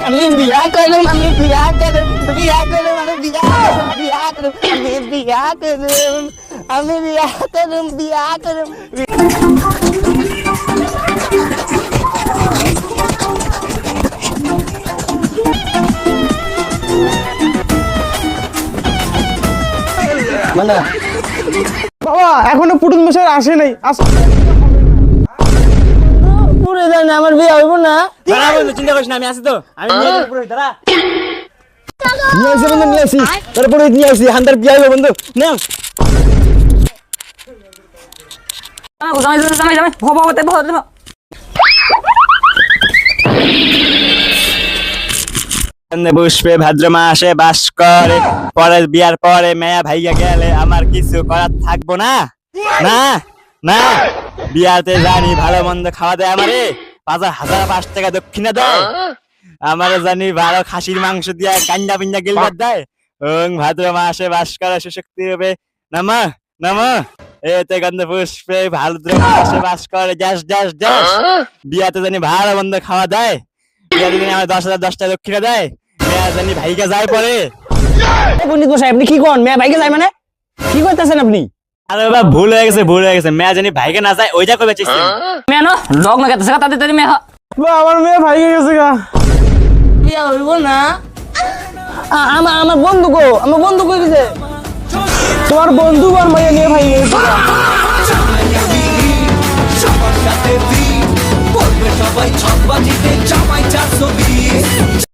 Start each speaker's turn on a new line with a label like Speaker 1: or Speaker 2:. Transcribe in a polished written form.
Speaker 1: আমি বিয়া করুম, আমি বিয়া করুম, বিয়া করুম, আমি বিয়া করুম, বিয়া করুম, আমি বিয়া করুম, আমি বিয়া করুম, বিয়া করুম। মানে
Speaker 2: বাবা এখনো পুটুন মশাই আসে নাই।
Speaker 1: পুরে যায় না, আমার বিয়া হইব না।
Speaker 3: দাঁড়া বন্ধু, চিন্তা করিস না, আমি আছি তো। আমি নিয়ে যাবো পুরোহিত, দাঁড়া।
Speaker 2: নিয়ে আসি বন্ধু, নিয়ে আসি, তারপরে নিয়ে আসি, হান্দার বিয়ে হইলো বন্ধু।
Speaker 3: নাও। পুষ্পে ভাদ্র মাসে বাস করে, পরে বিয়ার পরে মেয়া ভাইয়া গেলে আমার কিছু করার থাকবো না। না না, বিয়াতে জানি ভালো মন্দ খাওয়া দেয় আমারে, 5,000 টাকা দক্ষিণা দেয় আমারে, জানি ভালো খাসির মাংস দিয়া কান্ডা পিন্ডা গেলবার দেয়। ওং ভাদ্র মাসে বাস করে সুশক্তি হবে নামা নামা, এতে গন্ধ পুষ্পে ভাদ্র মাসে বাস করে যাস যাস যাস। বিয়াতে জানি ভালো মন্দ খাওয়া দেয়, বিয়াতে জানি আমার 10,000 টাকা দক্ষিণা দেয়, মেয়া জানি ভাইকে যায় পরে।
Speaker 2: পণ্ডিত মশাই আপনি কি করেন? মেয়ে ভাইকে যায় মানে কি করতেছেন আপনি?
Speaker 3: আরে বাবা, ভুল হয়ে গেছে, ভুল হয়ে গেছে। মেয়া জানি ভাইকে না যায় ওইটা কবে চেষ্টা
Speaker 4: মেনো লগ না গেছে তাতে তাতে মেহ
Speaker 2: আমার মেয়ে ভাইকে গেছে গা।
Speaker 1: বিয়া হইব না। আমার বন্ধু গো, আমার বন্ধু কই গেছে?
Speaker 2: তোমার বন্ধু আর মাইয়া নিয়ে ভাই গেছে গা।
Speaker 5: সবার সাথে সবাই ছক বাজিতে জামাই 420